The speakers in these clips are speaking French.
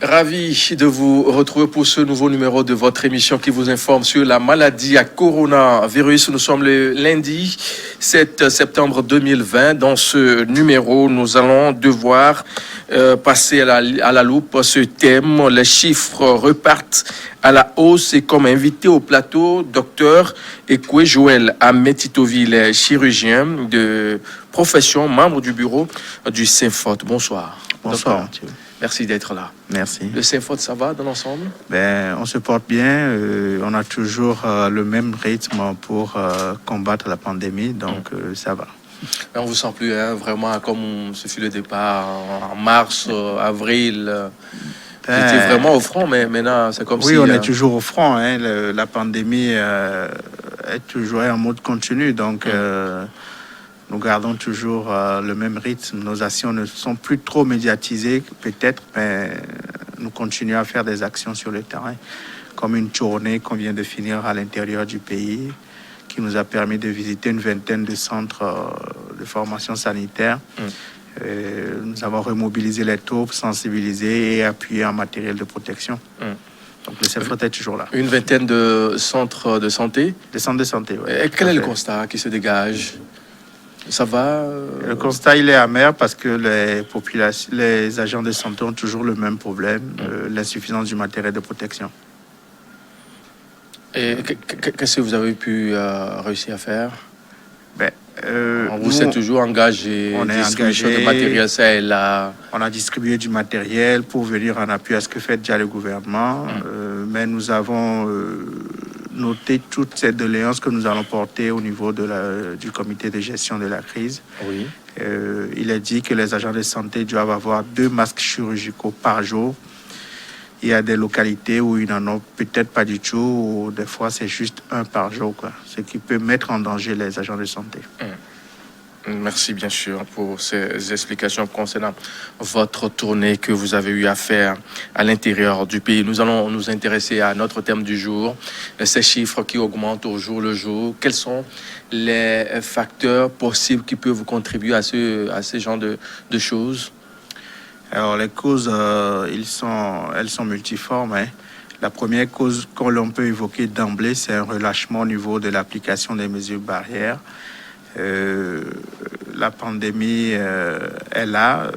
Ravi de vous retrouver pour ce nouveau numéro de votre émission qui vous informe sur la maladie à coronavirus. Nous sommes le lundi 7 septembre 2020. Dans ce numéro, nous allons devoir passer à la loupe ce thème. Les chiffres repartent à la hausse et comme invité au plateau, docteur Ekwe Joël Ametitovi, chirurgien de profession, membre du bureau du Saint-Fort. Bonsoir. Bonsoir, Mathieu. Merci d'être là. Merci. Le Saint-Fort, ça va dans l'ensemble? On se porte bien. On a toujours le même rythme pour combattre la pandémie, donc ça va. On ne vous sent plus vraiment comme ce fut le départ en mars, avril. Vous étiez vraiment au front, mais maintenant, c'est comme si... Oui, on est toujours au front. La pandémie est toujours en mode continu, donc... Nous gardons toujours le même rythme. Nos actions ne sont plus trop médiatisées, peut-être, mais nous continuons à faire des actions sur le terrain, comme une tournée qu'on vient de finir à l'intérieur du pays, qui nous a permis de visiter une vingtaine de centres de formation sanitaire. Nous avons remobilisé les troupes, sensibilisé et appuyé en matériel de protection. Donc le Saint-Fort est toujours là. Une vingtaine de centres de santé? Des centres de santé, oui. Et quel est le constat qui se dégage? Ça va Le constat, il est amer parce que les agents de santé ont toujours le même problème, l'insuffisance du matériel de protection. Et qu'est-ce que vous avez pu réussir à faire? Vous êtes toujours engagé, on est distribution engagé, de matériel, ça et là. On a distribué du matériel pour venir en appui à ce que fait déjà le gouvernement, mais nous avons noté toutes ces doléances que nous allons porter au niveau du comité de gestion de la crise. Oui. Il est dit que les agents de santé doivent avoir 2 masques chirurgicaux par jour. Il y a des localités où ils n'en ont peut-être pas du tout, ou des fois c'est juste 1 par jour, quoi, ce qui peut mettre en danger les agents de santé. Merci bien sûr pour ces explications concernant votre tournée que vous avez eu à faire à l'intérieur du pays. Nous allons nous intéresser à notre thème du jour, ces chiffres qui augmentent au jour le jour. Quels sont les facteurs possibles qui peuvent contribuer à ces genres de choses? Alors les causes, elles sont multiformes. La première cause que l'on peut évoquer d'emblée, c'est un relâchement au niveau de l'application des mesures barrières. La pandémie est là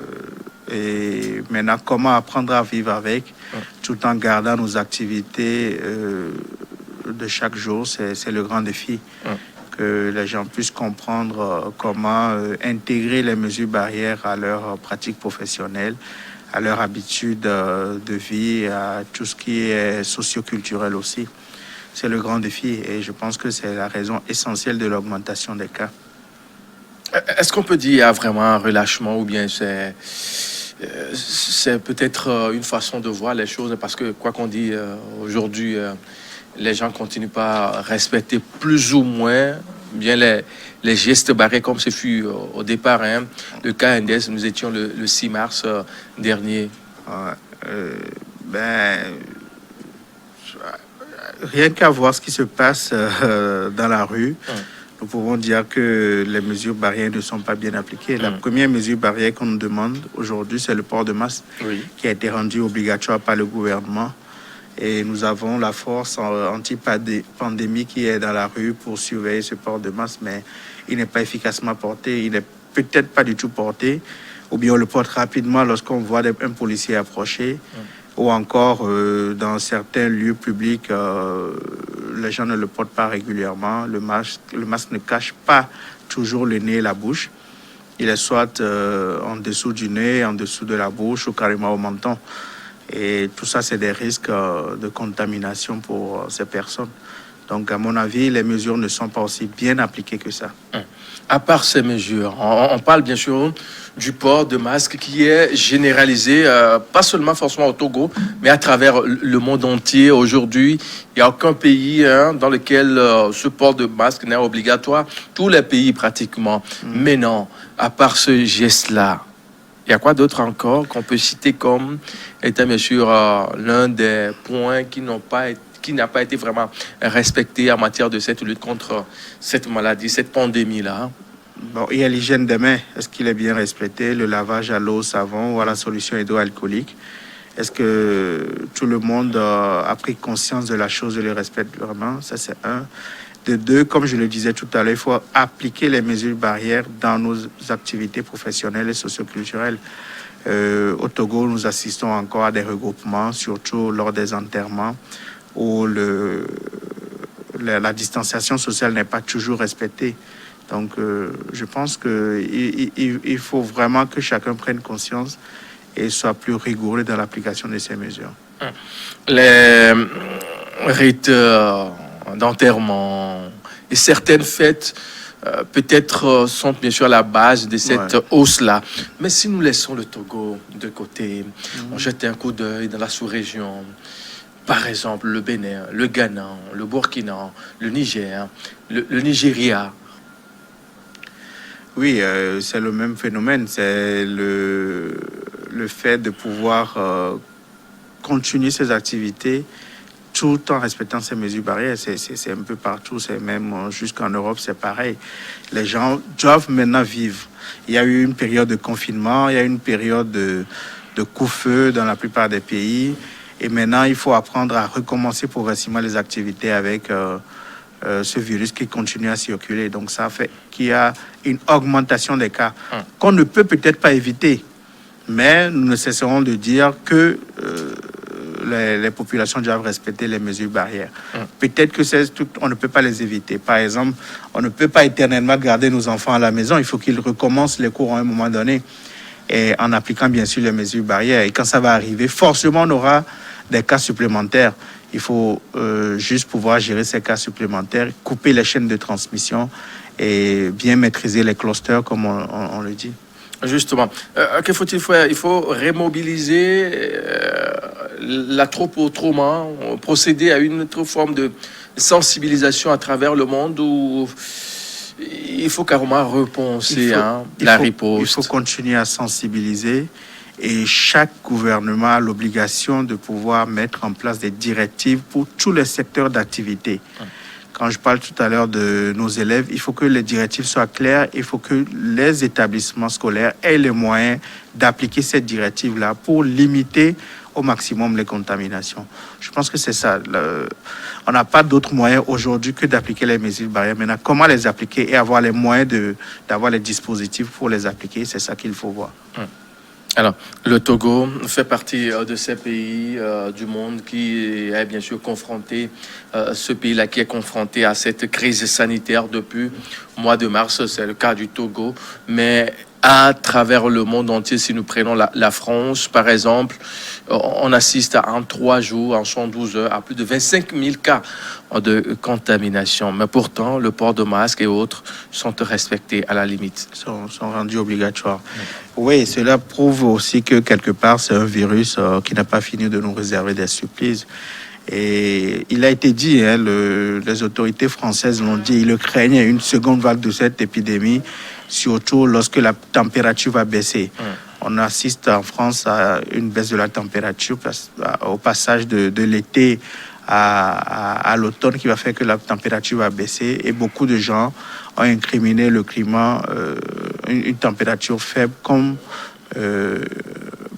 et maintenant comment apprendre à vivre avec tout en gardant nos activités de chaque jour, c'est le grand défi. Que les gens puissent comprendre comment intégrer les mesures barrières à leur pratique professionnelle, à leur habitude de vie, à tout ce qui est socio-culturel aussi. C'est le grand défi et je pense que c'est la raison essentielle de l'augmentation des cas. Est-ce qu'on peut dire qu'il y a vraiment un relâchement ou bien c'est peut-être une façon de voir les choses? Parce que quoi qu'on dit aujourd'hui, les gens continuent pas à respecter plus ou moins bien les gestes barrières comme ce fut au départ. Le cas NDS, nous étions le 6 mars dernier. Rien qu'à voir ce qui se passe dans la rue, nous pouvons dire que les mesures barrières ne sont pas bien appliquées. La première mesure barrière qu'on nous demande aujourd'hui, c'est le port de masque qui a été rendu obligatoire par le gouvernement. Et nous avons la force anti-pandémie qui est dans la rue pour surveiller ce port de masque, mais il n'est pas efficacement porté. Il n'est peut-être pas du tout porté, ou bien on le porte rapidement lorsqu'on voit un policier approcher, ou encore dans certains lieux publics, les gens ne le portent pas régulièrement. Le masque ne cache pas toujours le nez et la bouche. Il est soit en dessous du nez, en dessous de la bouche ou carrément au menton. Et tout ça, c'est des risques de contamination pour ces personnes. Donc, à mon avis, les mesures ne sont pas aussi bien appliquées que ça. À part ces mesures, on parle bien sûr du port de masque qui est généralisé, pas seulement forcément au Togo, mais à travers le monde entier. Aujourd'hui, il n'y a aucun pays dans lequel ce port de masque n'est obligatoire. Tous les pays pratiquement. Mais non, à part ce geste-là, il y a quoi d'autre encore qu'on peut citer comme étant bien sûr l'un des points qui n'a pas été vraiment respecté en matière de cette lutte contre cette maladie, cette pandémie-là? Bon, il y a l'hygiène des mains. Est-ce qu'il est bien respecté? Le lavage à l'eau, au savon ou à la solution hydroalcoolique. Est-ce que tout le monde a pris conscience de la chose et le respecte vraiment? Ça, c'est un. De deux, comme je le disais tout à l'heure, il faut appliquer les mesures barrières dans nos activités professionnelles et socioculturelles. Au Togo, nous assistons encore à des regroupements, surtout lors des enterrements, où la distanciation sociale n'est pas toujours respectée. Donc, je pense qu'il faut vraiment que chacun prenne conscience et soit plus rigoureux dans l'application de ces mesures. Les rites d'enterrement et certaines fêtes peut-être sont bien sûr à la base de cette hausse-là. Mais si nous laissons le Togo de côté, on jette un coup d'œil dans la sous-région, par exemple le Bénin, le Ghana, le Burkina, le Niger, le Nigeria. Oui, c'est le même phénomène. C'est le fait de pouvoir continuer ces activités tout en respectant ces mesures barrières. C'est un peu partout, c'est même jusqu'en Europe, c'est pareil. Les gens doivent maintenant vivre. Il y a eu une période de confinement, il y a eu une période de couvre-feu dans la plupart des pays. Et maintenant, il faut apprendre à recommencer progressivement les activités avec ce virus qui continue à circuler. Donc, ça fait qu'il y a une augmentation des cas qu'on ne peut peut-être pas éviter. Mais nous ne cesserons de dire que les populations doivent respecter les mesures barrières. Peut-être que on ne peut pas les éviter. Par exemple, on ne peut pas éternellement garder nos enfants à la maison. Il faut qu'ils recommencent les cours à un moment donné, et en appliquant bien sûr les mesures barrières. Et quand ça va arriver, forcément, on aura des cas supplémentaires. Il faut juste pouvoir gérer ces cas supplémentaires, couper les chaînes de transmission et bien maîtriser les clusters, comme on le dit. Justement, que faut-il faire? Il faut remobiliser la troupe autrement, procéder à une autre forme de sensibilisation à travers le monde, où il faut carrément repenser la riposte. Il faut continuer à sensibiliser, et chaque gouvernement a l'obligation de pouvoir mettre en place des directives pour tous les secteurs d'activité. Quand je parle tout à l'heure de nos élèves, il faut que les directives soient claires. Il faut que les établissements scolaires aient les moyens d'appliquer cette directive-là pour limiter au maximum les contaminations. Je pense que c'est ça. On n'a pas d'autre moyen aujourd'hui que d'appliquer les mesures barrières. Maintenant, comment les appliquer et avoir les moyens d'avoir les dispositifs pour les appliquer, c'est ça qu'il faut voir. Alors, le Togo fait partie de ces pays du monde qui est bien sûr confronté, ce pays-là qui est confronté à cette crise sanitaire depuis le mois de mars. C'est le cas du Togo, mais à travers le monde entier, si nous prenons la France, par exemple, on assiste en 3 jours, en 112 heures, à plus de 25 000 cas de contamination. Mais pourtant, le port de masque et autres sont respectés à la limite. Sont rendus obligatoires. Oui, cela prouve aussi que quelque part, c'est un virus qui n'a pas fini de nous réserver des surprises. Et il a été dit, les autorités françaises l'ont dit, ils le craignaient, une seconde vague de cette épidémie, surtout lorsque la température va baisser. On assiste en France à une baisse de la température, au passage de l'été à l'automne, qui va faire que la température va baisser. Et beaucoup de gens ont incriminé le climat, une température faible, comme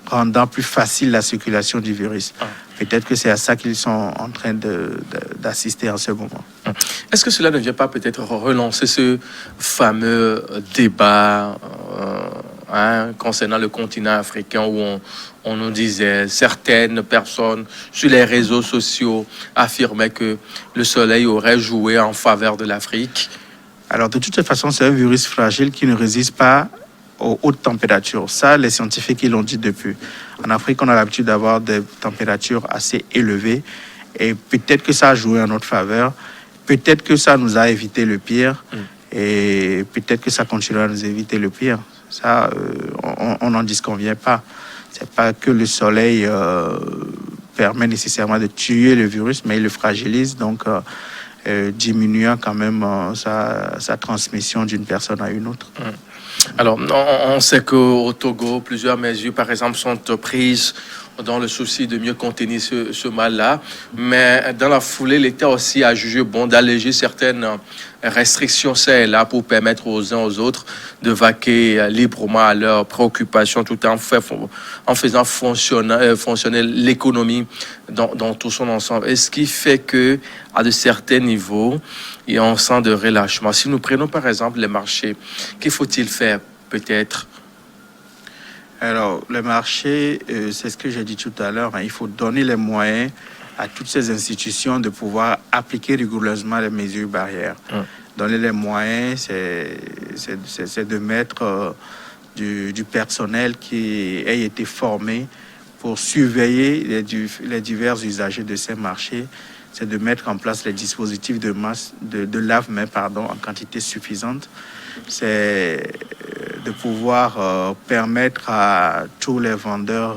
rendant plus facile la circulation du virus. Peut-être que c'est à ça qu'ils sont en train d'assister en ce moment. Est-ce que cela ne vient pas peut-être relancer ce fameux débat concernant le continent africain, où on nous disait, certaines personnes sur les réseaux sociaux affirmaient que le soleil aurait joué en faveur de l'Afrique? Alors, de toute façon, c'est un virus fragile qui ne résiste pas aux hautes températures. Ça, les scientifiques, ils l'ont dit depuis. En Afrique, on a l'habitude d'avoir des températures assez élevées, et peut-être que ça a joué en notre faveur. Peut-être que ça nous a évité le pire, et peut-être que ça continuera à nous éviter le pire. Ça, on n'en disconvient pas. C'est pas que le soleil permet nécessairement de tuer le virus, mais il le fragilise, donc diminuant quand même sa transmission d'une personne à une autre. Alors, on sait qu'au Togo, plusieurs mesures, par exemple, sont prises dans le souci de mieux contenir ce mal-là. Mais dans la foulée, l'État aussi a jugé bon d'alléger certaines restrictions, ça et là, pour permettre aux uns aux autres de vaquer librement à leurs préoccupations tout en faisant fonctionner l'économie dans tout son ensemble. Et ce qui fait que, à de certains niveaux, il y a un sens de relâchement. Si nous prenons par exemple les marchés, qu'il faut-il faire peut-être? Alors, le marché, c'est ce que j'ai dit tout à l'heure, il faut donner les moyens à toutes ces institutions de pouvoir appliquer rigoureusement les mesures barrières. Donner les moyens, c'est de mettre du personnel qui ait été formé pour surveiller les divers usagers de ces marchés. C'est de mettre en place les dispositifs de lave-mains en quantité suffisante. C'est de pouvoir permettre à tous les vendeurs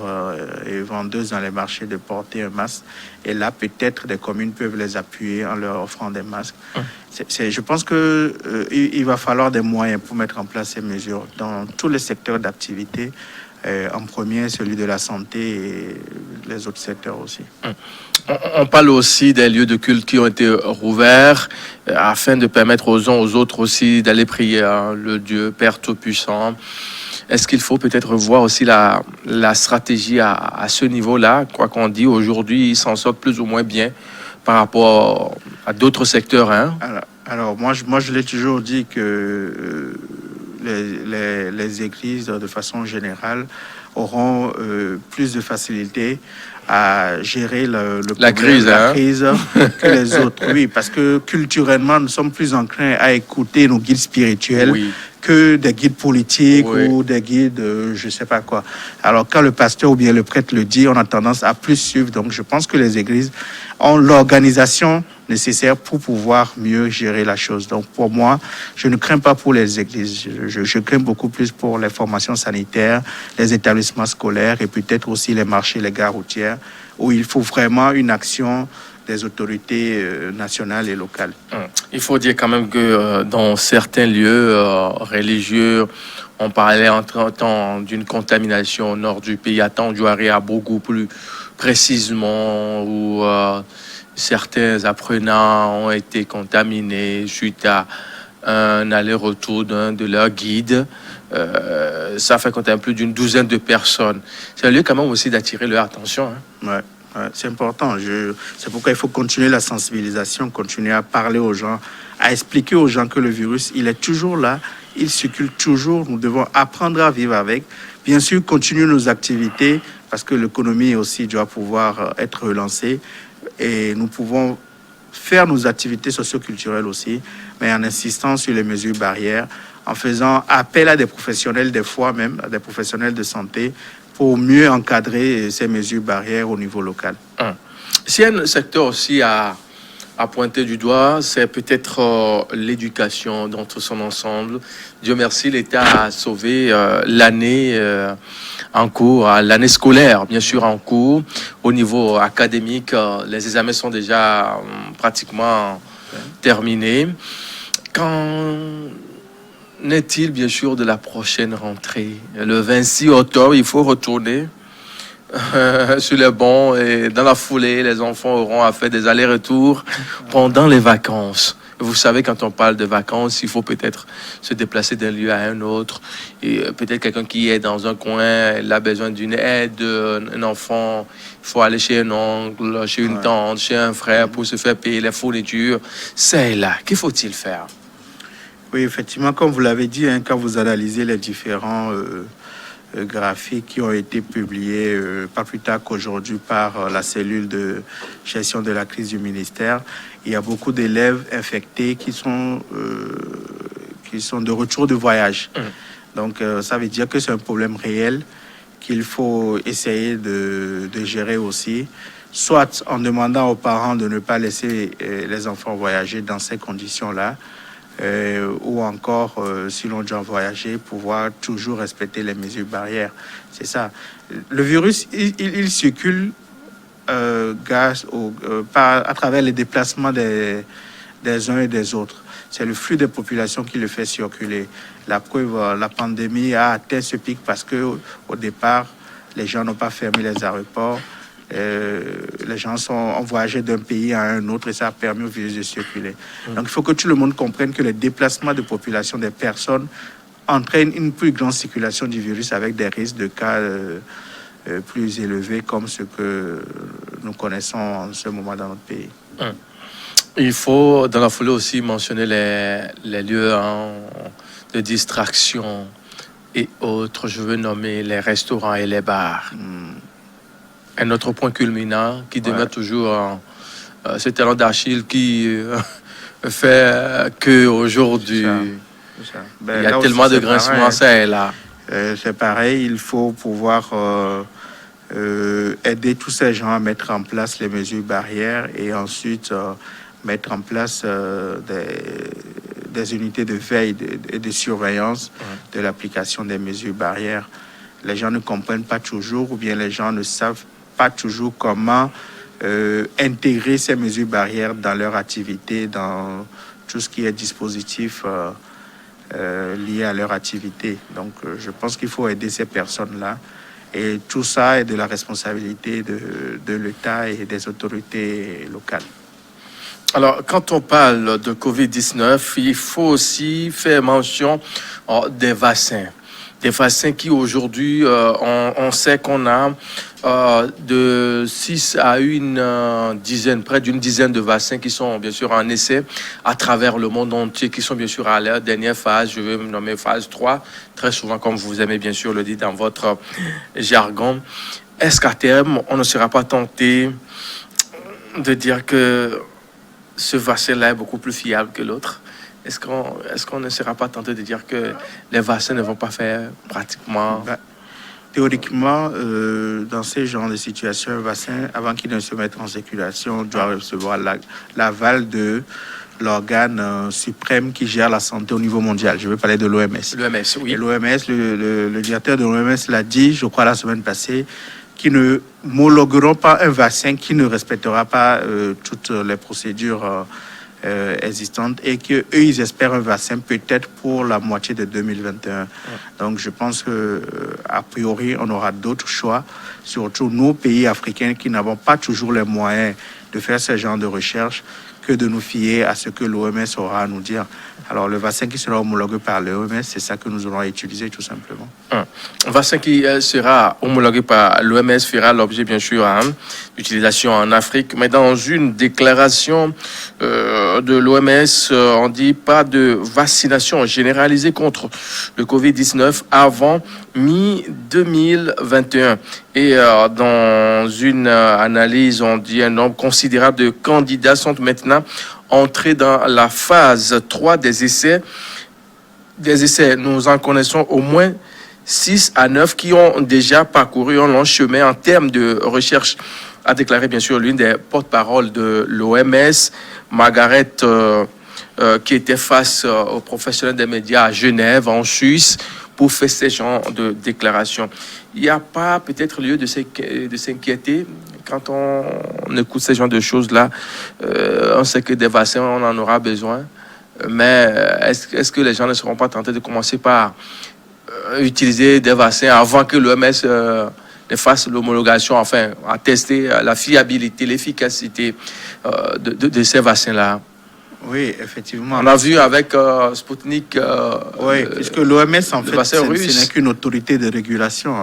et vendeuses dans les marchés de porter un masque. Et là, peut-être des communes peuvent les appuyer en leur offrant des masques. Je pense qu'il va falloir des moyens pour mettre en place ces mesures dans tous les secteurs d'activité. En premier, celui de la santé et les autres secteurs aussi. On parle aussi des lieux de culte qui ont été rouverts afin de permettre aux uns aux autres aussi d'aller prier le Dieu Père Tout-Puissant. Est-ce qu'il faut peut-être revoir aussi la stratégie à ce niveau-là? Quoi qu'on dit, aujourd'hui, ils s'en sortent plus ou moins bien par rapport à d'autres secteurs. Hein? Alors moi, je l'ai toujours dit que les églises, de façon générale, auront plus de facilité à gérer la crise que les autres. Oui, parce que culturellement, nous sommes plus enclins à écouter nos guides spirituels que des guides politiques ou des guides, je ne sais pas quoi. Alors, quand le pasteur ou bien le prêtre le dit, on a tendance à plus suivre. Donc, je pense que les églises ont l'organisation nécessaire pour pouvoir mieux gérer la chose. Donc, pour moi, je ne crains pas pour les églises. Je crains beaucoup plus pour les formations sanitaires, les établissements scolaires et peut-être aussi les marchés, les gares routières, où il faut vraiment une action des autorités nationales et locales. Il faut dire quand même que dans certains lieux religieux, on parlait entre-temps d'une contamination au nord du pays, à Tandjouari, à beaucoup plus précisément, où certains apprenants ont été contaminés suite à un aller-retour d'un de leurs guides. Ça fait compter plus d'une douzaine de personnes. C'est un lieu quand même aussi d'attirer leur attention. Ouais, c'est important. C'est pourquoi il faut continuer la sensibilisation, continuer à parler aux gens, à expliquer aux gens que le virus, il est toujours là, il circule toujours. Nous devons apprendre à vivre avec. Bien sûr, continuer nos activités parce que l'économie aussi doit pouvoir être relancée. Et nous pouvons faire nos activités socio-culturelles aussi, mais en insistant sur les mesures barrières, en faisant appel à des professionnels, des fois même, à des professionnels de santé, pour mieux encadrer ces mesures barrières au niveau local. S'il y a un secteur aussi à pointer du doigt, c'est peut-être l'éducation dans tout son ensemble. Dieu merci, l'État a sauvé l'année en cours, l'année scolaire, bien sûr en cours. Au niveau académique, les examens sont déjà pratiquement terminés. Qu'en est-il, bien sûr, de la prochaine rentrée? Le 26 octobre, il faut retourner sur les bancs et dans la foulée, les enfants auront à faire des allers-retours pendant les vacances. Vous savez, quand on parle de vacances, il faut peut-être se déplacer d'un lieu à un autre. Et peut-être quelqu'un qui est dans un coin, il a besoin d'une aide, un enfant, il faut aller chez un oncle, chez une tante, chez un frère pour se faire payer les fournitures. C'est là. Qu'il faut-il faire? Oui, effectivement, comme vous l'avez dit, quand vous analysez les différents graphiques qui ont été publiés pas plus tard qu'aujourd'hui par la cellule de gestion de la crise du ministère, il y a beaucoup d'élèves infectés qui sont de retour de voyage. Donc, ça veut dire que c'est un problème réel qu'il faut essayer de gérer aussi, soit en demandant aux parents de ne pas laisser les enfants voyager dans ces conditions-là, ou encore, si l'on doit voyager, pouvoir toujours respecter les mesures barrières. C'est ça. Le virus, il circule à travers les déplacements des uns et des autres. C'est le flux des populations qui le fait circuler. La preuve, la pandémie a atteint ce pic parce que au départ, les gens n'ont pas fermé les aéroports. Les gens ont voyagé d'un pays à un autre et ça a permis aux virus de circuler. Donc il faut que tout le monde comprenne que les déplacements de population des personnes entraînent une plus grande circulation du virus avec des risques de cas plus élevés comme ce que nous connaissons en ce moment dans notre pays. Il faut dans la foulée aussi mentionner les lieux de distraction et autres. Je veux nommer les restaurants et les bars. Un autre point culminant qui demeure toujours ce talent d'Achille qui fait qu'aujourd'hui, il y a tellement de grincements, ça et là. C'est pareil, il faut pouvoir aider tous ces gens à mettre en place les mesures barrières et ensuite mettre en place des unités de veille et de surveillance de l'application des mesures barrières. Les gens ne comprennent pas toujours ou bien les gens ne savent pas toujours comment intégrer ces mesures barrières dans leur activité, dans tout ce qui est dispositif lié à leur activité. Donc, je pense qu'il faut aider ces personnes-là. Et tout ça est de la responsabilité de l'État et des autorités locales. Alors, quand on parle de Covid-19, il faut aussi faire mention des vaccins. Des vaccins qui aujourd'hui, on sait qu'on a de 6 à une dizaine, près d'une dizaine de vaccins qui sont bien sûr en essai à travers le monde entier, qui sont bien sûr à leur dernière phase, je vais me nommer phase 3, très souvent comme vous aimez bien sûr le dire dans votre jargon. Est-ce qu'à terme, on ne sera pas tenté de dire que ce vaccin-là est beaucoup plus fiable que l'autre? Est-ce qu'on ne sera pas tenté de dire que les vaccins ne vont pas faire pratiquement... Théoriquement, dans ces genres de situations, un vaccin, avant qu'il ne se mette en circulation, doit recevoir l'aval de l'organe suprême qui gère la santé au niveau mondial. Je veux parler de l'OMS. L'OMS, oui. Et l'OMS, le directeur de l'OMS l'a dit, je crois, la semaine passée, qui ne homologueront pas un vaccin qui ne respectera pas toutes les procédures existantes et qu'eux, ils espèrent un vaccin peut-être pour la moitié de 2021. Donc, je pense qu'a priori, on aura d'autres choix, surtout nos pays africains qui n'avons pas toujours les moyens de faire ce genre de recherche, que de nous fier à ce que l'OMS aura à nous dire. Alors, le vaccin qui sera homologué par l'OMS, c'est ça que nous allons utiliser tout simplement. Un vaccin qui sera homologué par l'OMS fera l'objet, bien sûr, d'utilisation en Afrique. Mais dans une déclaration de l'OMS, on dit pas de vaccination généralisée contre le Covid-19 avant mi-2021. Et dans une analyse, on dit un nombre considérable de candidats sont maintenant entrés dans la phase 3 des essais. Des essais, nous en connaissons au moins 6 à 9 qui ont déjà parcouru un long chemin en termes de recherche, a déclaré bien sûr l'une des porte-paroles de l'OMS, Margaret, qui était face aux professionnels des médias à Genève, en Suisse, pour faire ce genre de déclaration. Il n'y a pas peut-être lieu de s'inquiéter quand on écoute ce genre de choses-là. On sait que des vaccins, on en aura besoin. Mais est-ce que les gens ne seront pas tentés de commencer par utiliser des vaccins avant que l'OMS ne fasse l'homologation, enfin, à tester la fiabilité, l'efficacité de ces vaccins-là? Oui, effectivement. On a vu avec Sputnik. Oui, puisque l'OMS, en fait, ce n'est qu'une autorité de régulation.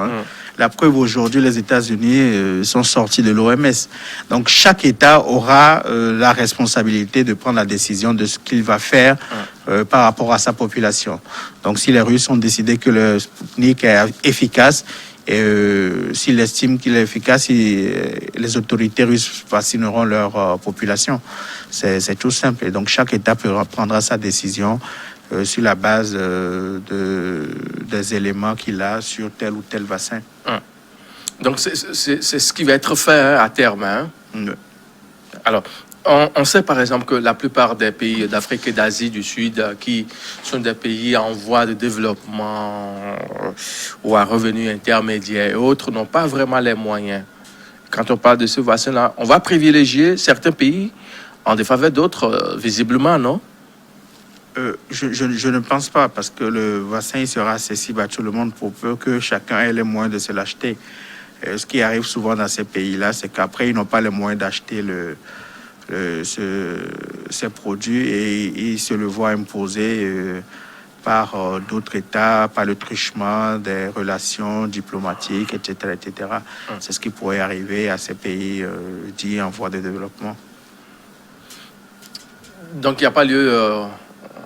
La preuve, aujourd'hui, les États-Unis sont sortis de l'OMS. Donc, chaque État aura la responsabilité de prendre la décision de ce qu'il va faire par rapport à sa population. Donc, si les Russes ont décidé que le Sputnik est efficace, et s'ils estiment qu'il est efficace, les autorités russes vaccineront leur population. C'est tout simple. Et donc, chaque État prendra sa décision sur la base des éléments qu'il a sur tel ou tel vaccin. Donc, c'est ce qui va être fait à terme. Alors, on sait par exemple que la plupart des pays d'Afrique et d'Asie du Sud, qui sont des pays en voie de développement ou à revenus intermédiaires et autres, n'ont pas vraiment les moyens. Quand on parle de ce vaccin-là, on va privilégier certains pays en défaveur d'autres, visiblement, non? Je ne pense pas, parce que le vaccin il sera accessible à tout le monde pour peu que chacun ait les moyens de se l'acheter. Ce qui arrive souvent dans ces pays-là, c'est qu'après, ils n'ont pas les moyens d'acheter ces produits et ils se le voient imposer par d'autres États, par le truchement des relations diplomatiques, etc. etc. C'est ce qui pourrait arriver à ces pays dits en voie de développement. Donc, il n'y a pas lieu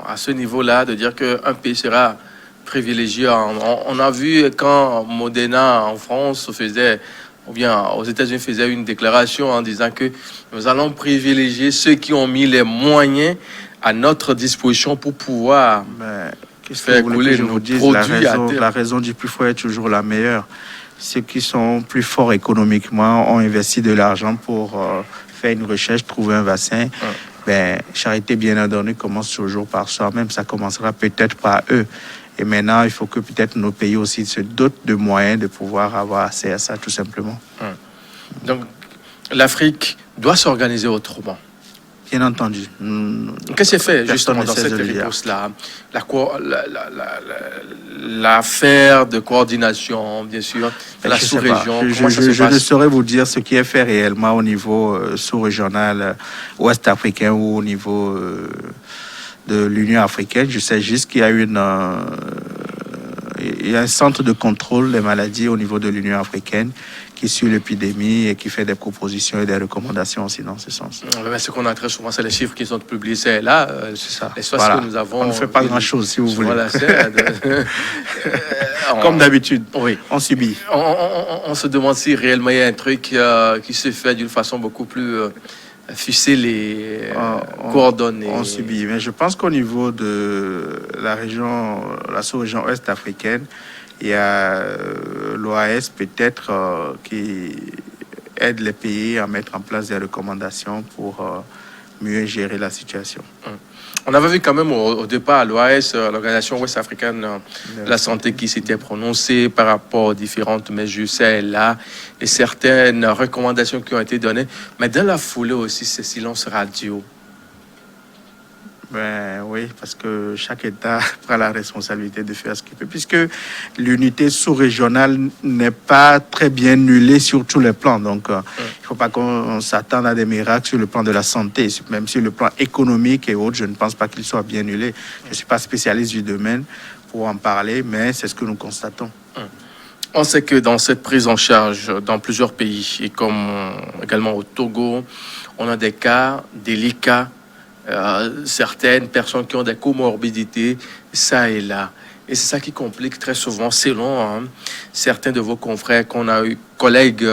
à ce niveau-là de dire qu'un pays sera privilégié. On a vu quand Modena en France faisait, ou bien aux États-Unis faisait une déclaration en disant que nous allons privilégier ceux qui ont mis les moyens à notre disposition pour pouvoir faire couler nos produits à terre. La raison du plus fort est toujours la meilleure. Ceux qui sont plus forts économiquement ont investi de l'argent pour faire une recherche, trouver un vaccin. Charité bien ordonnée commence toujours par soi-même. Ça commencera peut-être par eux. Et maintenant, il faut que peut-être nos pays aussi se dotent de moyens de pouvoir avoir accès à ça, tout simplement. Donc, l'Afrique doit s'organiser autrement. Bien entendu. Qu'est-ce qui fait justement dans cette réponse-là? L'affaire de coordination, bien sûr, de la sous-région. Je ne saurais vous dire ce qui est fait réellement au niveau sous-régional ouest-africain ou au niveau de l'Union africaine. Je sais juste qu'il y a il y a un centre de contrôle des maladies au niveau de l'Union africaine qui suit l'épidémie et qui fait des propositions et des recommandations aussi dans ce sens. Mais ce qu'on a très souvent, c'est les chiffres qui sont publiés, c'est là. C'est ça. Voilà. Que nous avons, on ne fait pas grand-chose, si vous voulez. Voilà, comme d'habitude, oui. On subit. On se demande si réellement il y a un truc qui se fait d'une façon beaucoup plus ficelée, coordonnée. On subit. Mais je pense qu'au niveau de la région, la sous-région ouest-africaine, il y a l'OAS peut-être qui aide les pays à mettre en place des recommandations pour mieux gérer la situation. On avait vu quand même au départ l'OAS, l'Organisation ouest-africaine de la santé, qui s'était prononcée par rapport aux différentes mesures, là, et certaines recommandations qui ont été données. Mais dans la foulée aussi, c'est silence radio. Oui, parce que chaque État prend la responsabilité de faire ce qu'il peut, puisque l'unité sous-régionale n'est pas très bien nullée sur tous les plans. Donc, il ne faut pas qu'on s'attende à des miracles sur le plan de la santé, même sur le plan économique et autres. Je ne pense pas qu'il soit bien nullé. Je ne suis pas spécialiste du domaine pour en parler, mais c'est ce que nous constatons. On sait que dans cette prise en charge dans plusieurs pays, et comme également au Togo, on a des cas délicats. Certaines personnes qui ont des comorbidités, ça et là. Et c'est ça qui complique très souvent, selon certains de vos confrères qu'on a eu, collègues,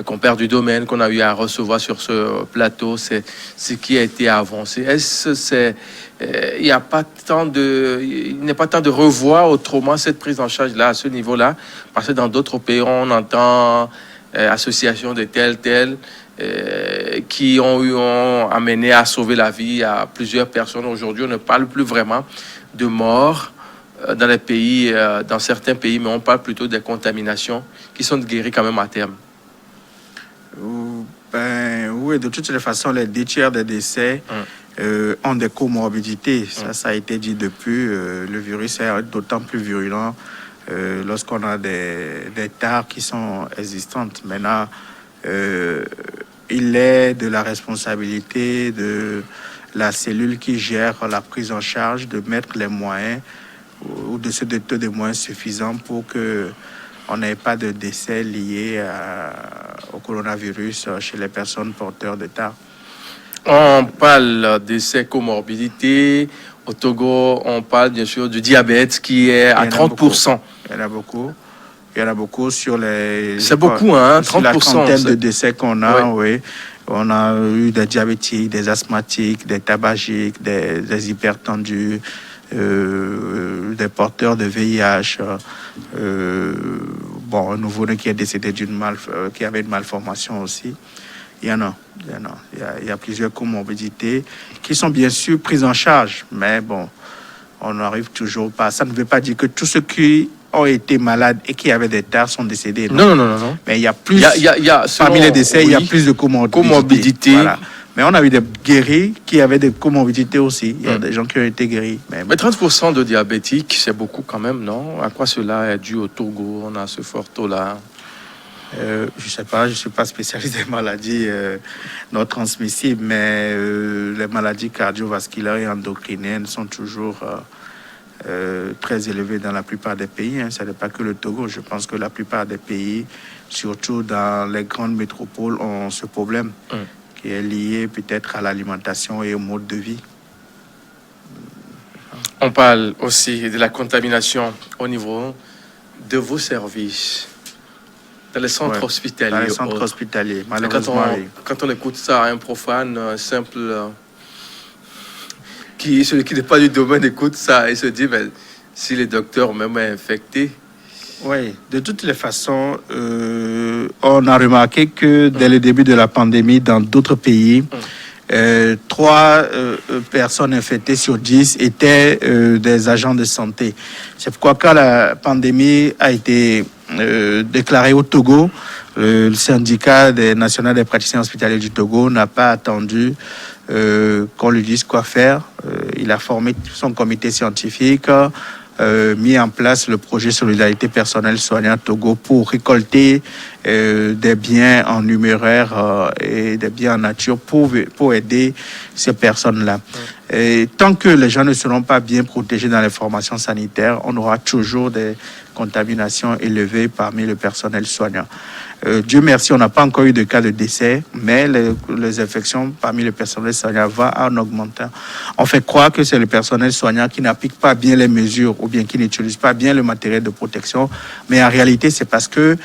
compères du domaine, qu'on a eu à recevoir sur ce plateau, c'est ce qui a été avancé. Il n'est pas temps de revoir autrement cette prise en charge-là, à ce niveau-là, parce que dans d'autres pays, on entend associations de telles, qui ont amené à sauver la vie à plusieurs personnes. Aujourd'hui, on ne parle plus vraiment de morts dans les pays, dans certains pays, mais on parle plutôt des contaminations qui sont guéries quand même à terme. Oui, de toutes les façons, les 2 tiers des décès ont des comorbidités. Ça a été dit depuis. Le virus est d'autant plus virulent lorsqu'on a des tares qui sont existantes. Maintenant, il est de la responsabilité de la cellule qui gère la prise en charge de mettre les moyens ou de se doter de moyens suffisants pour que on n'ait pas de décès liés au coronavirus chez les personnes porteurs de TAR. On parle de ces comorbidités. Au Togo, on parle bien sûr du diabète qui est à 30%. Il y en a beaucoup. Il y en a beaucoup sur les... C'est beaucoup, 30%. Sur la trentaine de décès qu'on a, oui. On a eu des diabétiques, des asthmatiques, des tabagiques, des hypertendus, des porteurs de VIH. Un nouveau-né qui est décédé qui avait une malformation aussi. Il y en a. Il y a plusieurs comorbidités qui sont bien sûr prises en charge. Mais bon, on n'arrive toujours pas. Ça ne veut pas dire que tous ceux qui ont été malades et qui avaient des tares sont décédés. Non. Mais il y a plus, parmi les décès, il y a plus de comorbidités. Voilà. Mais on a eu des guéris qui avaient des comorbidités aussi. Il y a des gens qui ont été guéris. Mais 30% de diabétiques, c'est beaucoup quand même, non? À quoi cela est dû au Togo? On a ce fort taux-là. Je ne sais pas, je ne suis pas spécialiste des maladies non transmissibles, mais les maladies cardiovasculaires et endocriniennes sont toujours très élevées dans la plupart des pays. Ce n'est pas que le Togo. Je pense que la plupart des pays, surtout dans les grandes métropoles, ont ce problème qui est lié peut-être à l'alimentation et au mode de vie. On parle aussi de la contamination au niveau de vos services, dans les centres hospitaliers. Dans les centres hospitaliers, malheureusement. Quand on écoute ça, un profane simple, celui qui n'est pas du domaine écoute ça et se dit, mais si les docteurs même est infecté. Oui, de toutes les façons, on a remarqué que dès le début de la pandémie, dans d'autres pays, 3 personnes infectées sur 10 étaient des agents de santé. C'est pourquoi quand la pandémie a été déclarée au Togo, le syndicat national des praticiens hospitaliers du Togo n'a pas attendu qu'on lui dise quoi faire. Il a formé son comité scientifique, mis en place le projet Solidarité personnelle soignante Togo pour récolter des biens en numéraire et des biens en nature pour aider ces personnes-là. Et tant que les gens ne seront pas bien protégés dans les formations sanitaires, on aura toujours des contaminations élevées parmi le personnel soignant. Dieu merci, on n'a pas encore eu de cas de décès, mais les infections parmi le personnel soignant vont en augmentant. On fait croire que c'est le personnel soignant qui n'applique pas bien les mesures ou bien qui n'utilise pas bien le matériel de protection, mais en réalité, c'est parce que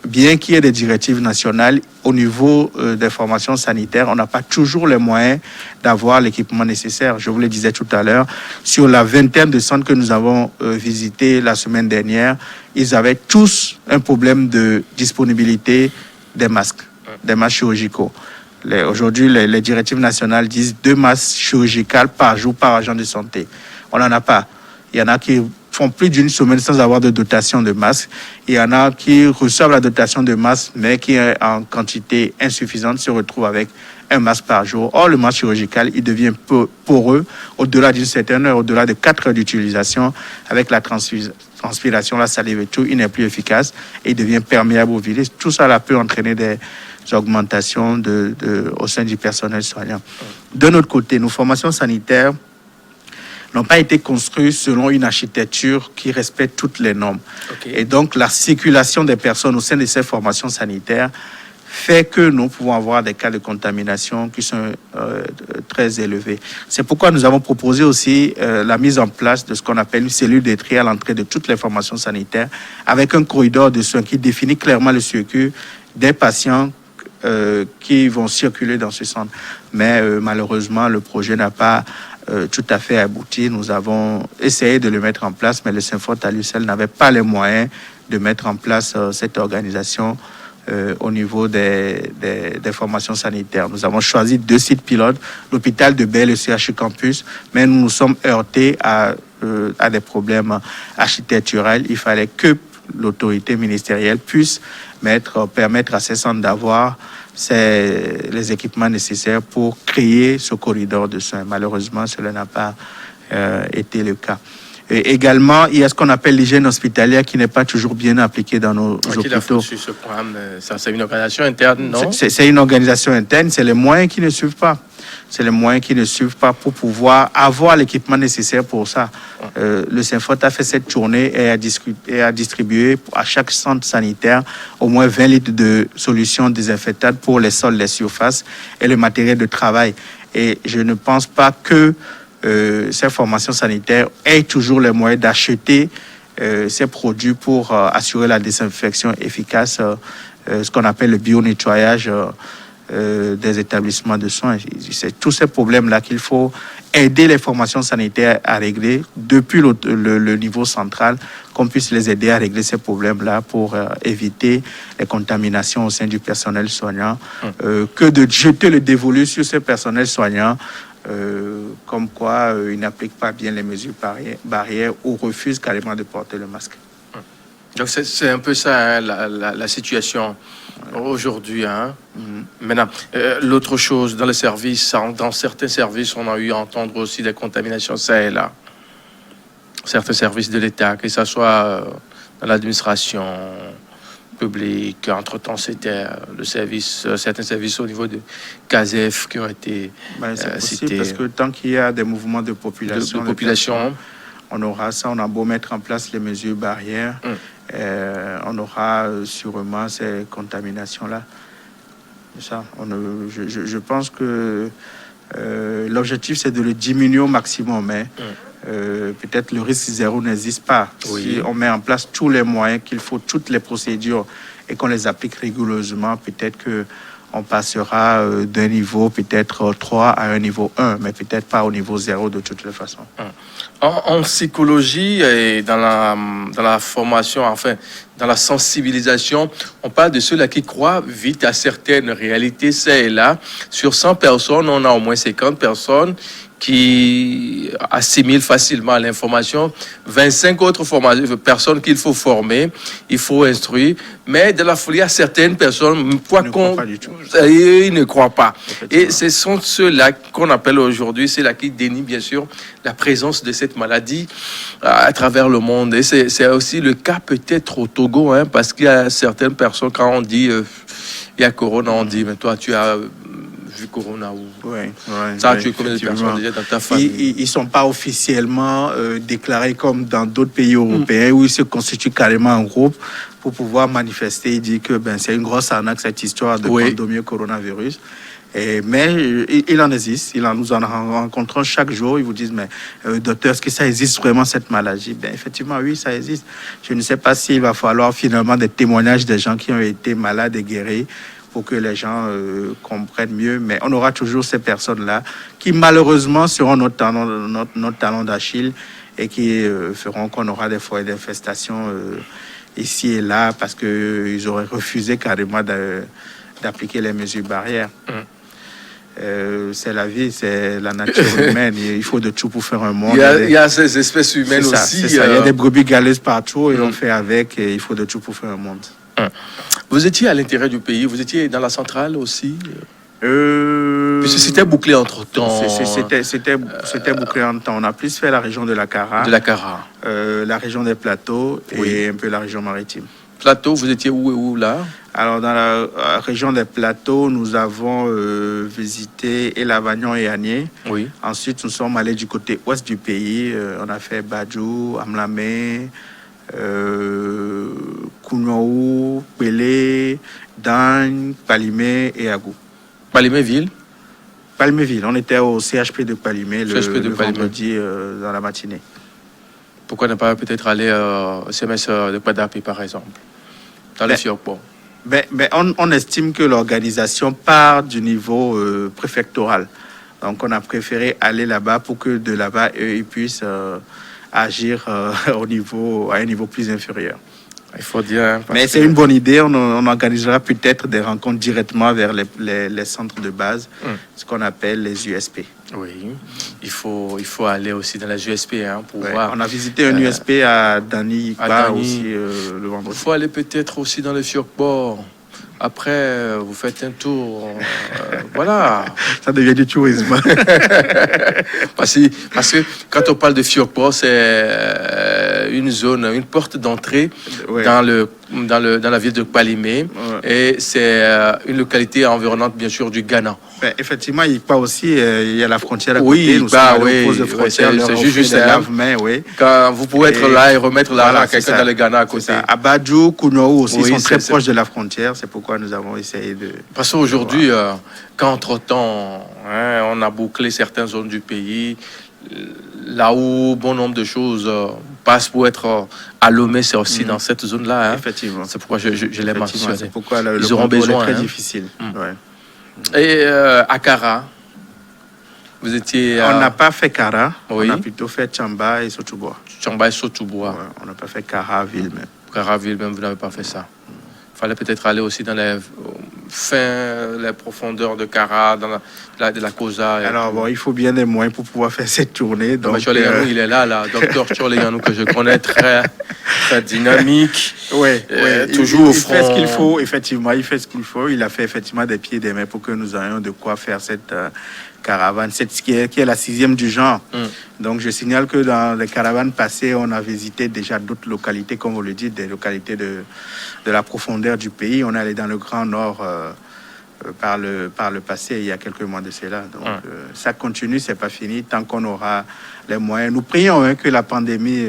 bien qu'il y ait des directives nationales, au niveau des formations sanitaires, on n'a pas toujours les moyens d'avoir l'équipement nécessaire. Je vous le disais tout à l'heure, sur la vingtaine de centres que nous avons visités la semaine dernière, ils avaient tous un problème de disponibilité des masques chirurgicaux. Aujourd'hui, les directives nationales disent 2 masques chirurgicales par jour par agent de santé. On n'en a pas. Il y en a qui font plus d'une semaine sans avoir de dotation de masques. Il y en a qui reçoivent la dotation de masques, mais qui, en quantité insuffisante, se retrouvent avec un masque par jour. Or, le masque chirurgical, il devient poreux au-delà d'une certaine heure, au-delà de 4 heures d'utilisation. Avec la transpiration, la salive et tout, il n'est plus efficace et il devient perméable au virus. Tout ça là, peut entraîner des augmentations au sein du personnel soignant. De notre côté, nos formations sanitaires n'ont pas été construits selon une architecture qui respecte toutes les normes. Et donc, la circulation des personnes au sein de ces formations sanitaires fait que nous pouvons avoir des cas de contamination qui sont très élevés. C'est pourquoi nous avons proposé aussi la mise en place de ce qu'on appelle une cellule de tri à l'entrée de toutes les formations sanitaires avec un corridor de soins qui définit clairement le circuit des patients qui vont circuler dans ce centre. Mais malheureusement, le projet n'a pas tout à fait abouti. Nous avons essayé de le mettre en place, mais le Synfort à lui seul n'avait pas les moyens de mettre en place cette organisation au niveau des formations sanitaires. Nous avons choisi 2 sites pilotes, l'hôpital de Baie et le CHU Campus, mais nous nous sommes heurtés à des problèmes architecturels. Il fallait que l'autorité ministérielle puisse permettre à ces centres d'avoir les équipements nécessaires pour créer ce corridor de soins. Malheureusement, cela n'a pas été le cas. Et également, il y a ce qu'on appelle l'hygiène hospitalière qui n'est pas toujours bien appliquée dans nos hôpitaux. Qui a foutu ce programme? Ça, c'est une organisation interne, non? C'est une organisation interne, c'est les moyens qui ne suivent pas. C'est les moyens qui ne suivent pas pour pouvoir avoir l'équipement nécessaire pour ça. Le Synfort a fait cette tournée et a distribué à chaque centre sanitaire au moins 20 litres de solutions désinfectantes pour les sols, les surfaces et le matériel de travail. Et je ne pense pas que ces formations sanitaires aient toujours les moyens d'acheter ces produits pour assurer la désinfection efficace, ce qu'on appelle le bio-nettoyage des établissements de soins. C'est tous ces problèmes-là qu'il faut aider les formations sanitaires à régler depuis le niveau central, qu'on puisse les aider à régler ces problèmes-là pour éviter les contaminations au sein du personnel soignant, que de jeter le dévolu sur ce personnel soignant, comme quoi il n'applique pas bien les mesures barrières ou refuse carrément de porter le masque. Donc c'est un peu ça, hein, la situation aujourd'hui. Hein. Maintenant, l'autre chose, dans les services, dans certains services, on a eu à entendre aussi des contaminations, ça et là. Certains services de l'État, que ce soit dans l'administration, public. Entre-temps, c'était le service, certains services au niveau de CASEF qui ont été C'est possible cités. parce que tant qu'il y a des mouvements de population, De population. on aura ça. On a beau mettre en place les mesures barrières, on aura sûrement ces contaminations-là. Ça, je pense que l'objectif, c'est de le diminuer au maximum. Mais peut-être le risque zéro n'existe pas. Oui. Si on met en place tous les moyens qu'il faut, toutes les procédures, et qu'on les applique rigoureusement, peut-être qu'on passera d'un niveau peut-être 3 à un niveau 1, mais peut-être pas au niveau 0 de toutes les façons. En psychologie et dans la formation, enfin, dans la sensibilisation, on parle de ceux-là qui croient vite à certaines réalités, ça et là. Sur 100 personnes, on a au moins 50 personnes qui assimilent facilement l'information, 25 autres personnes qu'il faut former, il faut instruire, mais de la folie à certaines personnes, ils ne croient pas. Et ce sont ceux-là qu'on appelle aujourd'hui, c'est là qui dénient bien sûr la présence de cette maladie à travers le monde. Et c'est aussi le cas peut-être au Togo, hein, parce qu'il y a certaines personnes, quand on dit il y a Corona, on dit, mais toi tu as vu Corona ou tu es combien de personnes déjà dans ta famille? Ils ne sont pas officiellement déclarés comme dans d'autres pays européens où ils se constituent carrément en groupe pour pouvoir manifester et dire que c'est une grosse arnaque cette histoire de pandémie coronavirus. Mais il en existe, nous en rencontrons chaque jour. Ils vous disent, mais docteur, est-ce que ça existe vraiment cette maladie? Effectivement, oui, ça existe. Je ne sais pas s'il va falloir finalement des témoignages des gens qui ont été malades et guéris pour que les gens comprennent mieux. Mais on aura toujours ces personnes-là qui, malheureusement, seront notre talon d'Achille et qui feront qu'on aura des foyers d'infestation ici et là parce qu'ils auraient refusé carrément d'appliquer les mesures barrières. C'est la vie, c'est la nature humaine. Il faut de tout pour faire un monde. Il y a ces espèces humaines aussi. Il y a des brebis galeuses partout et on fait avec. Et il faut de tout pour faire un monde. Vous étiez à l'intérieur du pays, vous étiez dans la centrale aussi Puisque c'était bouclé entre-temps. C'était bouclé entre temps. On a plus fait la région de la Cara. La région des plateaux et un peu la région maritime. Plateau, vous étiez où et où là? Alors, dans la région des plateaux, nous avons visité Elavagnon et Agné. Oui. Ensuite, nous sommes allés du côté ouest du pays. On a fait Badjou, Amlamé, Kounou, Pelé, Dagne, Palimé et Agou. Palimé-Ville? Palimé-Ville. On était au CHP de Palimé le vendredi dans la matinée. Pourquoi ne pas peut-être aller au CMS de Padapi, par exemple, dans le Fiokpo? On estime que l'organisation part du niveau préfectoral. Donc, on a préféré aller là-bas pour que de là-bas, eux, ils puissent agir à un niveau plus inférieur. Il faut dire. Mais c'est une bonne idée. On organisera peut-être des rencontres directement vers les centres de base, ce qu'on appelle les USP. Oui, il faut aller aussi dans les USP pour voir. On a visité un USP à Dani aussi le vendredi. Il faut aller peut-être aussi dans le Fiokpo. Après, vous faites un tour. Voilà. Ça devient du tourisme. parce que quand on parle de Fiokpo, c'est une zone, une porte d'entrée dans la ville de Palimé. Et c'est une localité environnante, bien sûr, du Ghana. Effectivement, il y a la frontière à côté. C'est juste là. Quand vous pouvez être là et remettre l'argent à quelqu'un dans le Ghana à côté. À Badjou, Kounou aussi sont très proches de la frontière. C'est pourquoi nous avons essayé de... Parce qu'aujourd'hui, quand entre-temps, on a bouclé certaines zones du pays, là où bon nombre de choses passent pour être à Lomé, c'est aussi dans cette zone-là. Effectivement. C'est pourquoi je l'ai mentionné. C'est pourquoi ils auront besoin. C'est très difficile. Et à Kara, vous étiez... On n'a pas fait Kara, on a plutôt fait Tchamba et Sotouboua. Tchamba et Sotouboua. On n'a pas fait Kara-Ville même. Kara-Ville même, vous n'avez pas fait ça. Il fallait peut-être aller aussi dans les profondeurs de Kara, dans de la Kosa. Alors, il faut bien des moyens pour pouvoir faire cette tournée. Donc, il est là, docteur Tcholeyanou, que je connais, très, très dynamique. Toujours au front. Il fait ce qu'il faut, effectivement. Il fait ce qu'il faut. Il a fait effectivement des pieds et des mains pour que nous ayons de quoi faire cette caravane, qui est la 6e du genre. Donc, je signale que dans les caravanes passées, on a visité déjà d'autres localités, comme vous le dites, des localités de la profondeur du pays. On est allé dans le Grand Nord par le passé, il y a quelques mois de cela. Donc, ça continue, c'est pas fini, tant qu'on aura les moyens. Nous prions que la pandémie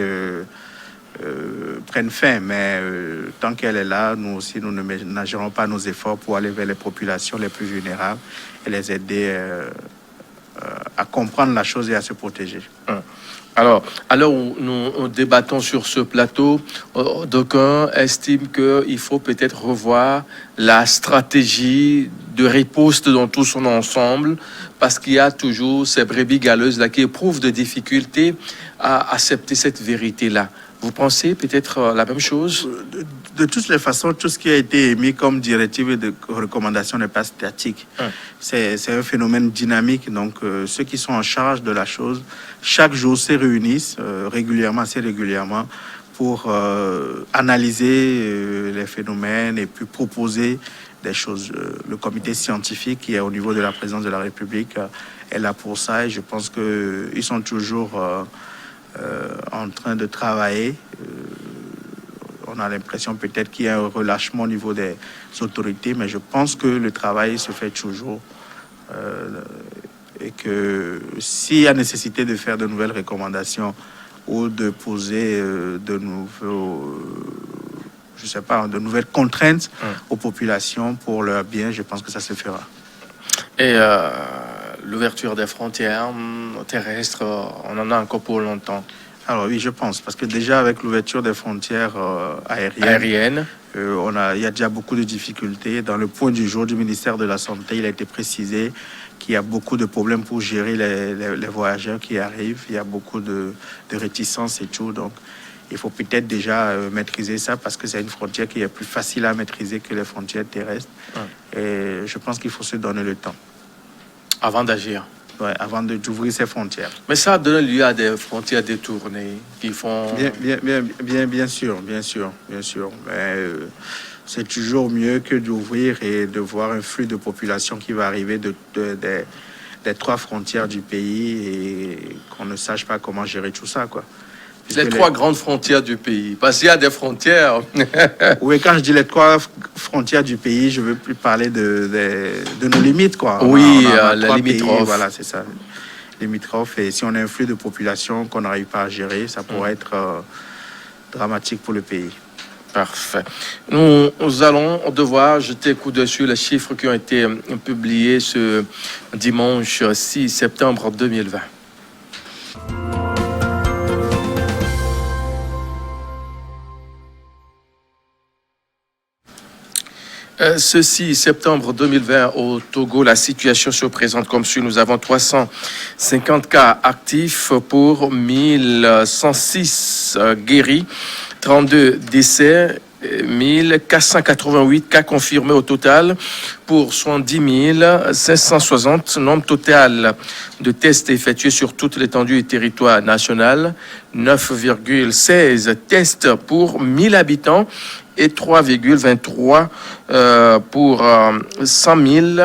prenne fin, mais tant qu'elle est là, nous aussi, nous ne ménagerons pas nos efforts pour aller vers les populations les plus vulnérables et les aider à comprendre la chose et à se protéger. Alors, à l'heure où nous débattons sur ce plateau, d'aucuns estiment qu'il faut peut-être revoir la stratégie de riposte dans tout son ensemble, parce qu'il y a toujours ces brebis galeuses-là qui éprouvent des difficultés à accepter cette vérité-là. Vous pensez peut-être la même chose? De toutes les façons, tout ce qui a été émis comme directive et de recommandation n'est pas statique. C'est un phénomène dynamique. Donc, ceux qui sont en charge de la chose, chaque jour se réunissent assez régulièrement pour analyser les phénomènes et puis proposer des choses. Le comité scientifique qui est au niveau de la présidence de la République est là pour ça et je pense qu'ils sont toujours en train de travailler. On a l'impression peut-être qu'il y a un relâchement au niveau des autorités, mais je pense que le travail se fait toujours et que s'il y a nécessité de faire de nouvelles recommandations ou de poser de nouvelles contraintes aux populations pour leur bien, je pense que ça se fera. Et l'ouverture des frontières terrestres, on en a encore pour longtemps. Alors oui, je pense, parce que déjà avec l'ouverture des frontières aériennes, il y a déjà beaucoup de difficultés. Dans le point du jour du ministère de la Santé, il a été précisé qu'il y a beaucoup de problèmes pour gérer les voyageurs qui arrivent. Il y a beaucoup de réticences et tout. Donc, il faut peut-être déjà maîtriser ça parce que c'est une frontière qui est plus facile à maîtriser que les frontières terrestres. Et je pense qu'il faut se donner le temps. Avant d'agir. Ouais, avant d'ouvrir ces frontières. Mais ça donne lieu à des frontières détournées qui font... Bien sûr. Mais c'est toujours mieux que d'ouvrir et de voir un flux de population qui va arriver des 3 frontières du pays et qu'on ne sache pas comment gérer tout ça, quoi. Les 3 grandes frontières du pays. Parce qu'il y a des frontières. Oui, quand je dis les 3 frontières du pays, je veux plus parler de nos limites, quoi. Oui, les limitrophes. Voilà, c'est ça. Limitrophes. Et si on a un flux de population qu'on n'arrive pas à gérer, ça pourrait être dramatique pour le pays. Parfait. Nous allons devoir jeter un coup d'œil sur les chiffres qui ont été publiés ce dimanche 6 septembre 2020. Ce 6 septembre 2020 au Togo, la situation se présente comme suit. Nous avons 350 cas actifs pour 1106 guéris, 32 décès, 1488 cas confirmés au total pour 70 560. Nombre total de tests effectués sur toute l'étendue du territoire national, 9,16 tests pour 1000 habitants et 3,23 pour 100 000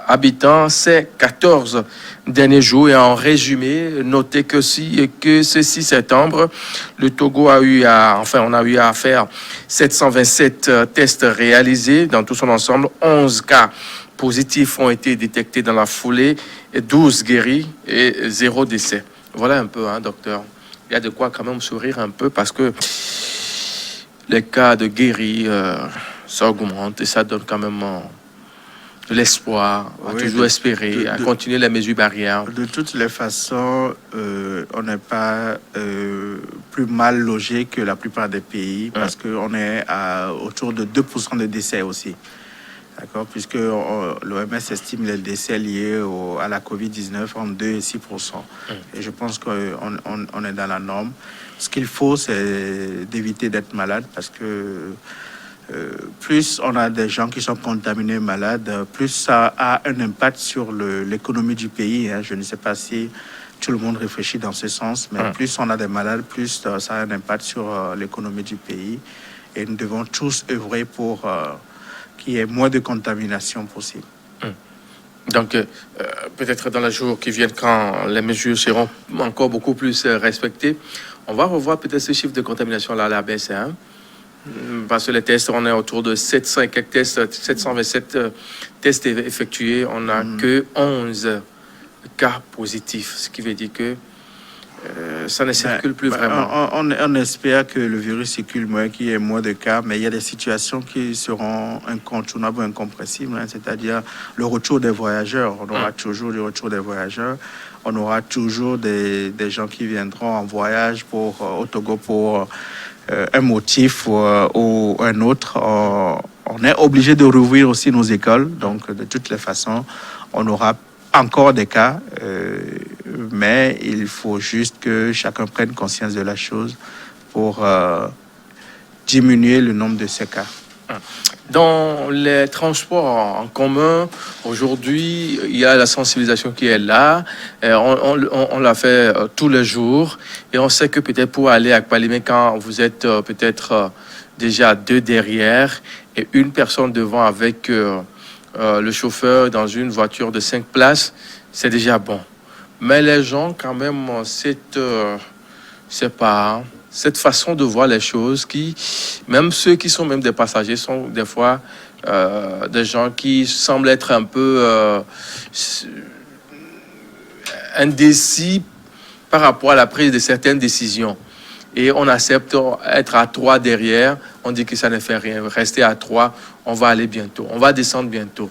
habitants ces 14 derniers jours. Et en résumé, notez que ce 6 septembre, le Togo on a eu à faire 727 tests réalisés dans tout son ensemble. 11 cas positifs ont été détectés dans la foulée, et 12 guéris et 0 décès. Voilà un peu, docteur. Il y a de quoi quand même sourire un peu parce que les cas de guéris, ça augmente et ça donne quand même de l'espoir, à toujours espérer, à continuer les mesures barrières. De toutes les façons, on n'est pas plus mal logé que la plupart des pays parce qu'on est autour de 2% de décès aussi. D'accord, puisque l'OMS estime les décès liés à la COVID-19 entre 2 et 6%. Et je pense qu'on est dans la norme. Ce qu'il faut, c'est d'éviter d'être malade parce que plus on a des gens qui sont contaminés, malades, plus ça a un impact sur l'économie du pays. Je ne sais pas si tout le monde réfléchit dans ce sens, mais plus on a des malades, plus ça a un impact sur l'économie du pays. Et nous devons tous œuvrer pour qu'il y ait moins de contamination possible. Donc, peut-être dans les jours qui viennent, quand les mesures seront encore beaucoup plus respectées, on va revoir peut-être ce chiffre de contamination là à la baisse. Hein? Parce que les tests, on est autour de 700 et quelques tests, 727 tests effectués. On n'a que 11 cas positifs, ce qui veut dire que ça ne circule plus vraiment. On espère que le virus circule moins, qu'il y ait moins de cas, mais il y a des situations qui seront incontournables, incompressibles, hein, c'est-à-dire le retour des voyageurs. On aura toujours le retour des voyageurs. On aura toujours des gens qui viendront en voyage au Togo pour un motif ou un autre. On est obligé de rouvrir aussi nos écoles, donc de toutes les façons, on aura encore des cas, mais il faut juste que chacun prenne conscience de la chose pour diminuer le nombre de ces cas. Dans les transports en commun, aujourd'hui, il y a la sensibilisation qui est là. On la fait tous les jours. Et on sait que peut-être pour aller à Kpalimé, quand vous êtes peut-être déjà 2 derrière et une personne devant avec le chauffeur dans une voiture de 5 places, c'est déjà bon. Mais les gens, quand même, cette façon de voir les choses, même ceux qui sont même des passagers, sont des fois des gens qui semblent être un peu indécis par rapport à la prise de certaines décisions. Et on accepte être à 3 derrière, on dit que ça ne fait rien. Rester à 3, on va aller bientôt, on va descendre bientôt.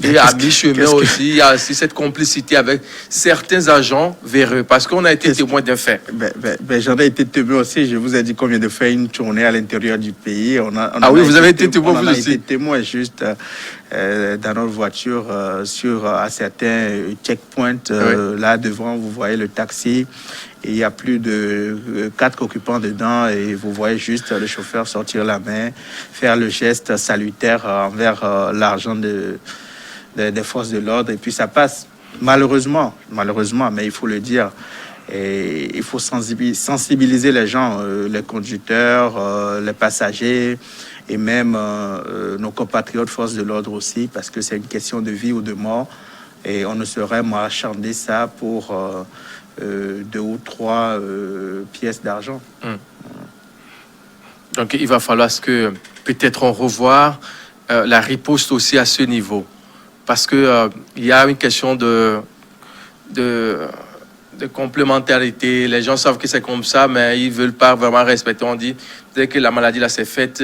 Et à mi-chemin aussi, il y a aussi cette complicité avec certains agents véreux, parce qu'on a été témoin d'un fait. J'en ai été témoin aussi. Je vous ai dit qu'on vient de faire une tournée à l'intérieur du pays. Vous avez été témoin, vous aussi. On a été témoin juste dans notre voiture à certains checkpoints. Là devant, vous voyez le taxi. Et il y a plus de 4 occupants dedans et vous voyez juste le chauffeur sortir la main, faire le geste salutaire envers l'argent des forces de l'ordre, et puis ça passe malheureusement, mais il faut le dire, et il faut sensibiliser les gens, les conducteurs, les passagers, et même nos compatriotes forces de l'ordre aussi, parce que c'est une question de vie ou de mort, et on ne saurait marchander ça pour 2 ou 3 pièces d'argent. Donc il va falloir que peut-être on revoie la riposte aussi à ce niveau. Parce que il y a une question de complémentarité. Les gens savent que c'est comme ça, mais ils veulent pas vraiment respecter. On dit dès que la maladie là c'est fait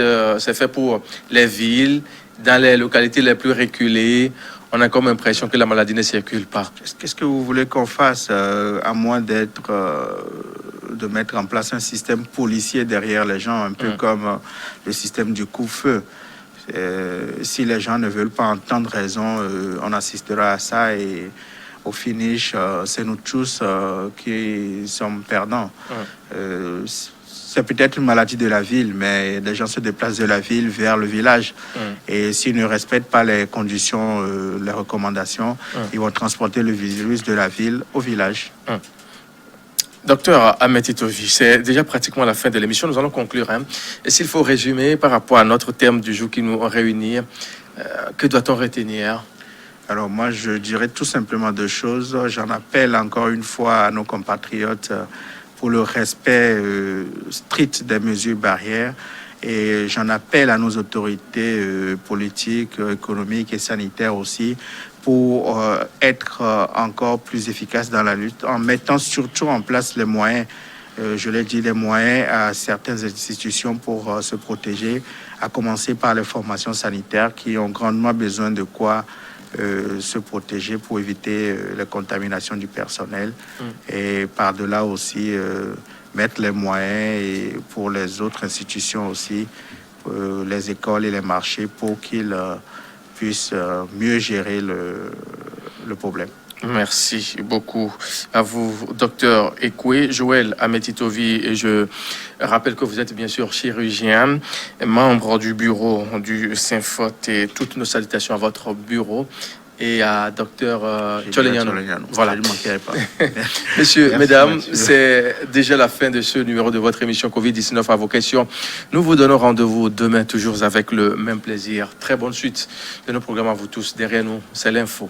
pour les villes, dans les localités les plus reculées. On a comme impression que la maladie ne circule pas. Qu'est-ce que vous voulez qu'on fasse, à moins de mettre en place un système policier derrière les gens, un peu comme le système du couvre-feu? Si les gens ne veulent pas entendre raison, on assistera à ça et au finish, c'est nous tous qui sommes perdants. C'est peut-être une maladie de la ville, mais les gens se déplacent de la ville vers le village. Et s'ils ne respectent pas les conditions, les recommandations, ils vont transporter le virus de la ville au village. Docteur Ahmed Titovi, c'est déjà pratiquement la fin de l'émission. Nous allons conclure. Et s'il faut résumer par rapport à notre thème du jour qui nous réunit, que doit-on retenir? Alors moi, je dirais tout simplement 2 choses. J'en appelle encore une fois à nos compatriotes pour le respect strict des mesures barrières. Et j'en appelle à nos autorités politiques, économiques et sanitaires aussi pour être encore plus efficaces dans la lutte, en mettant surtout en place les moyens, je l'ai dit, les moyens à certaines institutions pour se protéger, à commencer par les formations sanitaires qui ont grandement besoin de quoi se protéger pour éviter les contaminations du personnel. Et par-delà aussi mettre les moyens et pour les autres institutions aussi, les écoles et les marchés, pour qu'ils puissent mieux gérer le problème. Merci beaucoup à vous, docteur Ekwe. Joël Ahmed Titovi, et je rappelle que vous êtes bien sûr chirurgien, membre du bureau du Saint-Fot, et toutes nos salutations à votre bureau. et à Dr Tcholegnano. Voilà. Je ne manquerai pas. Messieurs, Merci, mesdames, Mathieu. c'est déjà la fin de ce numéro de votre émission Covid-19 à vos questions. Nous vous donnons rendez-vous demain, toujours avec le même plaisir. Très bonne suite de nos programmes à vous tous. Derrière nous, c'est l'info.